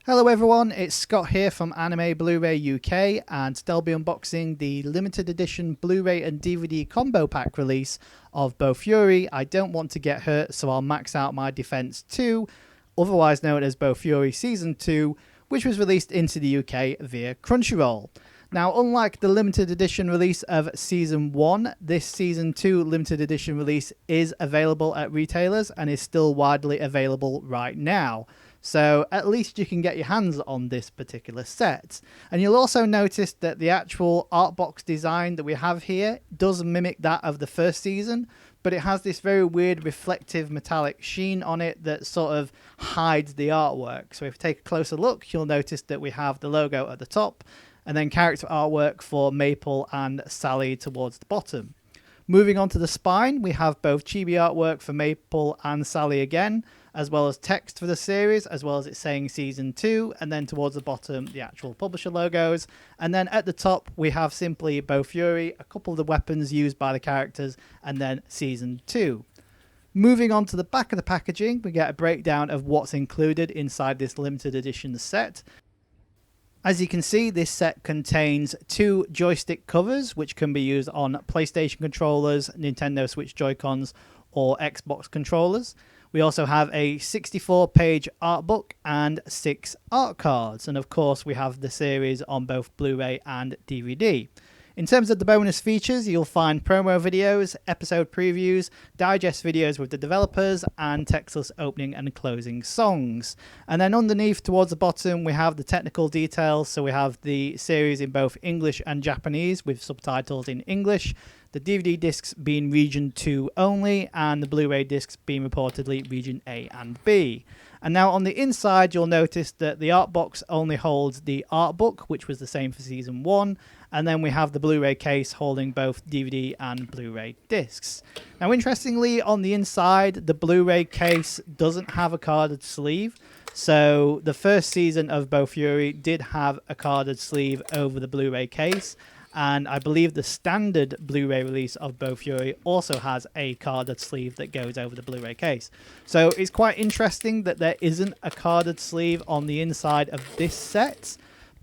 Hello everyone, it's Scott here from AnimeBlurayUK, and today I'll be unboxing the limited edition Blu-ray and DVD combo pack release of Bofuri, I Don't Want to Get Hurt So I'll Max Out My Defense 2, otherwise known as Bofuri Season 2, which was released into the UK via Crunchyroll. Now, unlike the limited edition release of Season 1, this Season 2 limited edition release is available at retailers and is still widely available right now. So at least you can get your hands on this particular set. And you'll also notice that the actual art box design that we have here does mimic that of the first season, but it has this very weird reflective metallic sheen on it that sort of hides the artwork. So if you take a closer look, you'll notice that we have the logo at the top and then character artwork for Maple and Sally towards the bottom. Moving on to the spine, we have both chibi artwork for Maple and Sally again, as well as text for the series, as well as it saying Season 2, and then towards the bottom, the actual publisher logos. And then at the top, we have simply Bofuri, a couple of the weapons used by the characters, and then Season 2. Moving on to the back of the packaging, we get a breakdown of what's included inside this limited edition set. As you can see, this set contains 2 joystick covers, which can be used on PlayStation controllers, Nintendo Switch Joy-Cons, or Xbox controllers. We also have a 64-page art book and 6 art cards. And of course, we have the series on both Blu-ray and DVD. In terms of the bonus features, you'll find promo videos, episode previews, digest videos with the developers, and textless opening and closing songs. And then underneath, towards the bottom, we have the technical details. So we have the series in both English and Japanese with subtitles in English, the DVD discs being Region 2 only, and the Blu-ray discs being reportedly Region A and B. And now on the inside, you'll notice that the art box only holds the art book, which was the same for Season 1, and then we have the Blu-ray case holding both DVD and Blu-ray discs. Now, interestingly, on the inside, the Blu-ray case doesn't have a carded sleeve. So the first season of Bofuri did have a carded sleeve over the Blu-ray case, and I believe the standard Blu-ray release of Bofuri also has a carded sleeve that goes over the Blu-ray case. So it's quite interesting that there isn't a carded sleeve on the inside of this set,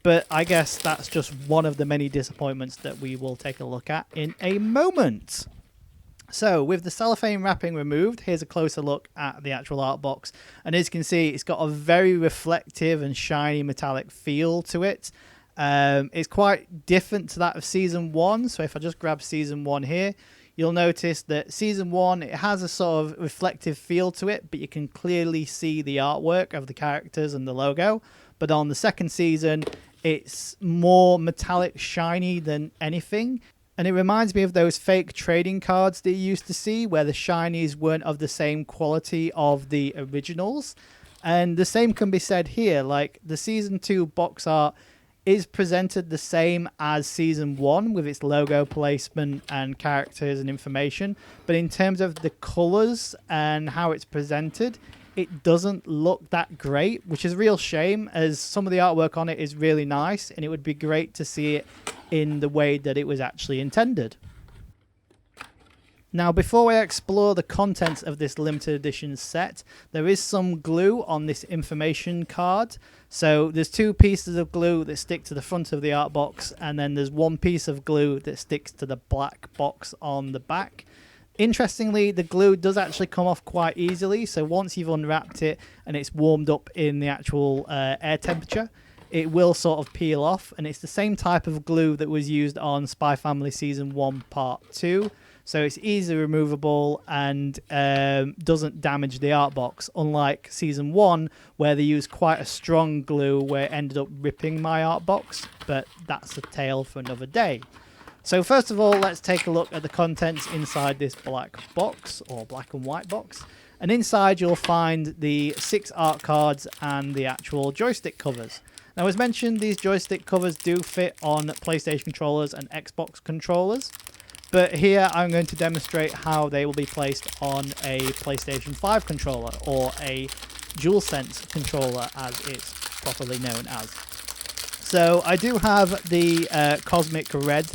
but I guess that's just one of the many disappointments that we will take a look at in a moment. So with the cellophane wrapping removed, here's a closer look at the actual art box. And as you can see, it's got a very reflective and shiny metallic feel to it. It's quite different to that of Season 1. So if I just grab Season 1 here, you'll notice that Season 1, it has a sort of reflective feel to it, but you can clearly see the artwork of the characters and the logo. But on the second season, it's more metallic shiny than anything. And it reminds me of those fake trading cards that you used to see where the shinies weren't of the same quality of the originals. And the same can be said here. Like the Season 2 box art is presented the same as Season 1 with its logo placement and characters and information. But in terms of the colours and how it's presented, it doesn't look that great, which is a real shame as some of the artwork on it is really nice and it would be great to see it in the way that it was actually intended. Now, before I explore the contents of this limited edition set, there is some glue on this information card. So there's 2 pieces of glue that stick to the front of the art box, and then there's 1 piece of glue that sticks to the black box on the back. Interestingly, the glue does actually come off quite easily. So once you've unwrapped it and it's warmed up in the actual air temperature, it will sort of peel off. And it's the same type of glue that was used on Spy Family Season 1 Part 2. So it's easily removable and doesn't damage the art box, unlike Season 1, where they used quite a strong glue where it ended up ripping my art box, but that's a tale for another day. So first of all, let's take a look at the contents inside this black box, or black and white box. And inside you'll find the 6 art cards and the actual joystick covers. Now, as mentioned, these joystick covers do fit on PlayStation controllers and Xbox controllers. But here I'm going to demonstrate how they will be placed on a PlayStation 5 controller, or a DualSense controller as it's properly known as. So I do have the Cosmic Red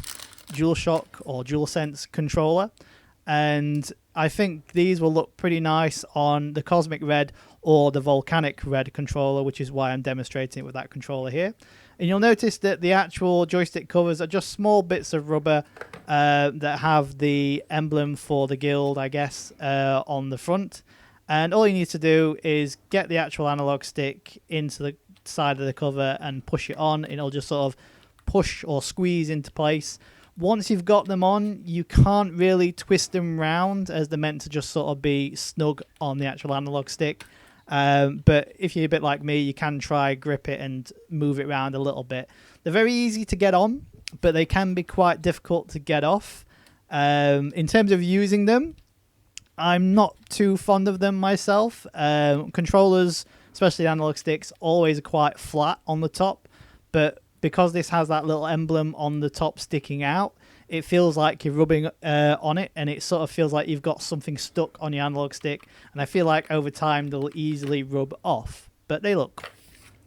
DualShock or DualSense controller, and I think these will look pretty nice on the Cosmic Red or the Volcanic Red controller, which is why I'm demonstrating it with that controller here. And you'll notice that the actual joystick covers are just small bits of rubber that have the emblem for the guild, I guess, on the front. And all you need to do is get the actual analog stick into the side of the cover and push it on, and it'll just sort of push or squeeze into place. Once you've got them on, you can't really twist them round, as they're meant to just sort of be snug on the actual analog stick. But if you're a bit like me, you can try grip it and move it around a little bit. They're very easy to get on, but they can be quite difficult to get off. In terms of using them, I'm not too fond of them myself. Controllers, especially analog sticks, always are quite flat on the top, but because this has that little emblem on the top sticking out, it feels like you're rubbing on it, and it sort of feels like you've got something stuck on your analog stick, and I feel like over time they'll easily rub off, but they look.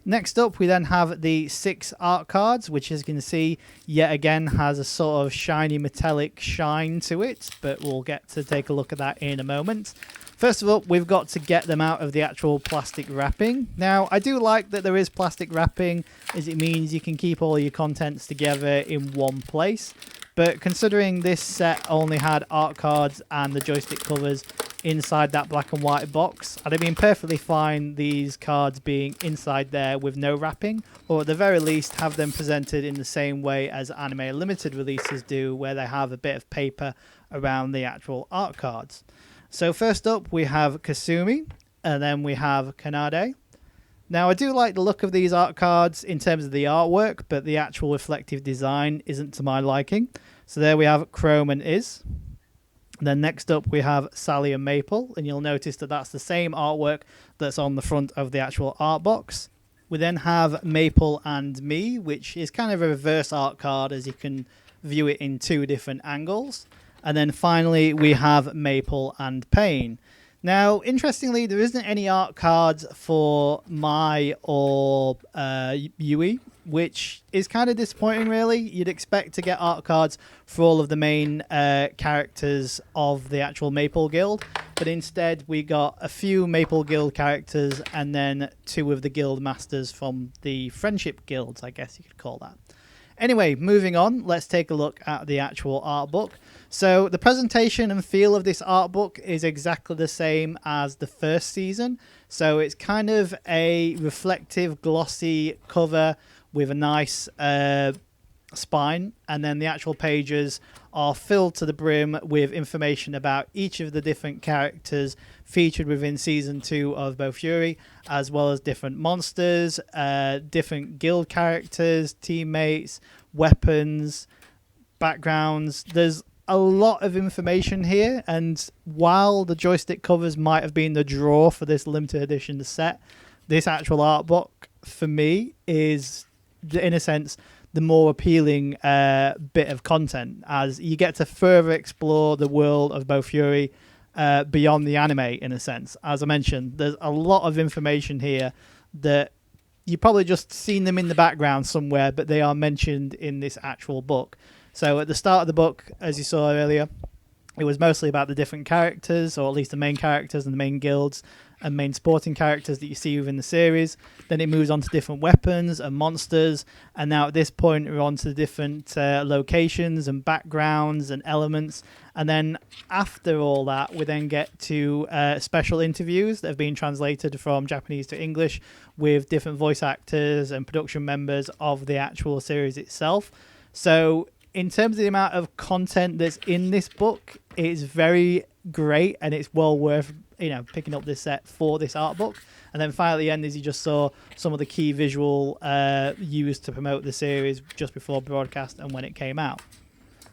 Next up, we then have the 6 art cards, which, as you can see, yet again has a sort of shiny metallic shine to it, but we'll get to take a look at that in a moment. First of all, we've got to get them out of the actual plastic wrapping. Now, I do like that there is plastic wrapping, as it means you can keep all your contents together in one place. But considering this set only had art cards and the joystick covers inside that black and white box, I'd have been perfectly fine these cards being inside there with no wrapping, or at the very least have them presented in the same way as Anime Limited releases do, where they have a bit of paper around the actual art cards. So first up, we have Kasumi, and then we have Kanade. Now, I do like the look of these art cards in terms of the artwork, but the actual reflective design isn't to my liking. So there we have Chrome and Iz. Then next up, we have Sally and Maple, and you'll notice that that's the same artwork that's on the front of the actual art box. We then have Maple and Me, which is kind of a reverse art card, as you can view it in 2 different angles. And then finally, we have Maple and Pain. Now, interestingly, there isn't any art cards for Mai or Yui, which is kind of disappointing, really. You'd expect to get art cards for all of the main characters of the actual Maple Guild, but instead we got a few Maple Guild characters and then 2 of the Guild Masters from the Friendship Guilds, I guess you could call that. Anyway, moving on, let's take a look at the actual art book. So the presentation and feel of this art book is exactly the same as the first season. So it's kind of a reflective, glossy cover with a nice spine, and then the actual pages are filled to the brim with information about each of the different characters featured within season 2 of Bofuri, as well as different monsters, different guild characters, teammates, weapons, backgrounds. There's a lot of information here, and while the joystick covers might have been the draw for this limited edition set, this actual art book for me is, in a sense, the more appealing bit of content, as you get to further explore the world of Bofuri beyond the anime, in a sense. As I mentioned, there's a lot of information here that you've probably just seen them in the background somewhere, but they are mentioned in this actual book. So at the start of the book, as you saw earlier, it was mostly about the different characters, or at least the main characters and the main guilds and main sporting characters that you see within the series. Then it moves on to different weapons and monsters, and now at this point we're on to the different locations and backgrounds and elements. And then after all that, we then get to special interviews that have been translated from Japanese to English with different voice actors and production members of the actual series itself. So in terms of the amount of content that's in this book, it's very great, and it's well worth picking up this set for this art book. And then finally at the end, as you just saw, some of the key visual used to promote the series just before broadcast and when it came out.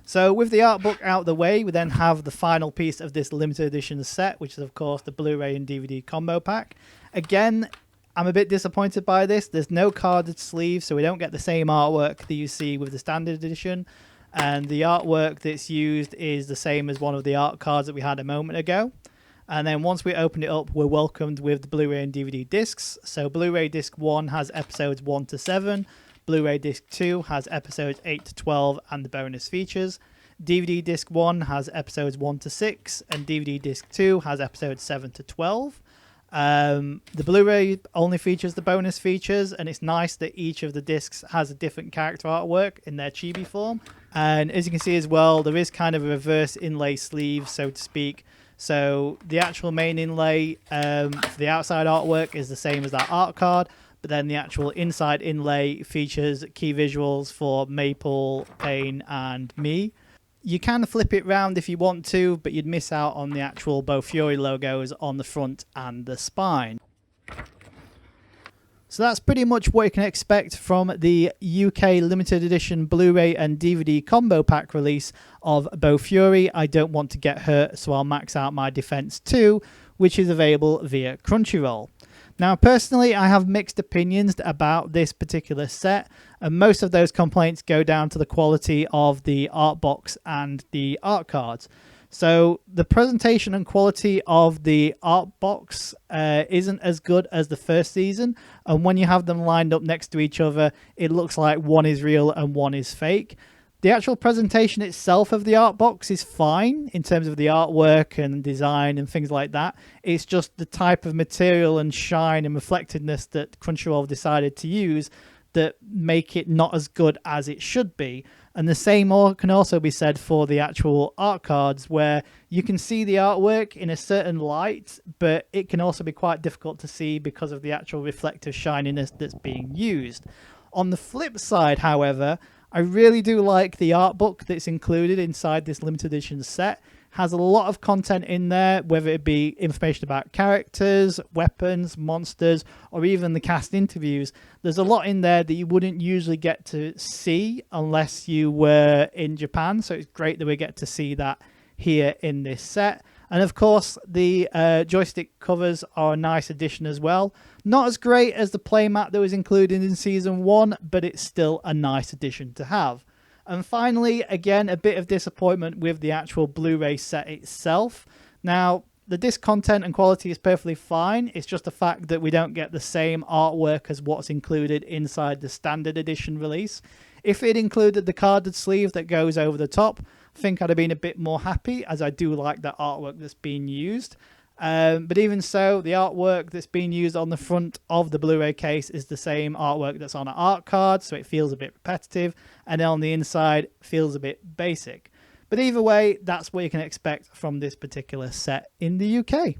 So with the art book out of the way, we then have the final piece of this limited edition set, which is of course the Blu-ray and DVD combo pack. Again, I'm a bit disappointed by this. There's no carded sleeve, so we don't get the same artwork that you see with the standard edition. And the artwork that's used is the same as one of the art cards that we had a moment ago. And then once we open it up, we're welcomed with the Blu-ray and DVD discs. So Blu-ray disc 1 has episodes 1 to 7. Blu-ray disc 2 has episodes 8 to 12 and the bonus features. DVD disc 1 has episodes 1 to 6, and DVD disc 2 has episodes 7 to 12. The Blu-ray only features the bonus features, and it's nice that each of the discs has a different character artwork in their chibi form. And as you can see as well, there is kind of a reverse inlay sleeve, so to speak. So the actual main inlay for the outside artwork is the same as that art card, but then the actual inside inlay features key visuals for Maple, Pain, and me. You can flip it round if you want to, but you'd miss out on the actual Bofuri logos on the front and the spine. So that's pretty much what you can expect from the UK limited edition Blu-ray and DVD combo pack release of Bofuri, I Don't Want to Get Hurt, So I'll Max Out My Defense 2, which is available via Crunchyroll. Now, personally, I have mixed opinions about this particular set, and most of those complaints go down to the quality of the art box and the art cards. So the presentation and quality of the art box isn't as good as the first season, and when you have them lined up next to each other, it looks like one is real and one is fake. The actual presentation itself of the art box is fine in terms of the artwork and design and things like that. It's just the type of material and shine and reflectiveness that Crunchyroll decided to use that make it not as good as it should be. And the same can also be said for the actual art cards, where you can see the artwork in a certain light, but it can also be quite difficult to see because of the actual reflective shininess that's being used. On the flip side, however, I really do like the art book that's included inside this limited edition set. Has a lot of content in there, whether it be information about characters, weapons, monsters, or even the cast interviews. There's a lot in there that you wouldn't usually get to see unless you were in Japan, so it's great that we get to see that here in this set. And of course, the joystick covers are a nice addition as well. Not as great as the playmat that was included in Season 1, but it's still a nice addition to have. And finally, again, a bit of disappointment with the actual Blu-ray set itself. Now, the disc content and quality is perfectly fine. It's just the fact that we don't get the same artwork as what's included inside the standard edition release. If it included the carded sleeve that goes over the top, I think I'd have been a bit more happy, as I do like the artwork that's being used. But even so, the artwork that's being used on the front of the Blu-ray case is the same artwork that's on an art card, so it feels a bit repetitive, and on the inside feels a bit basic. But either way, that's what you can expect from this particular set in the UK.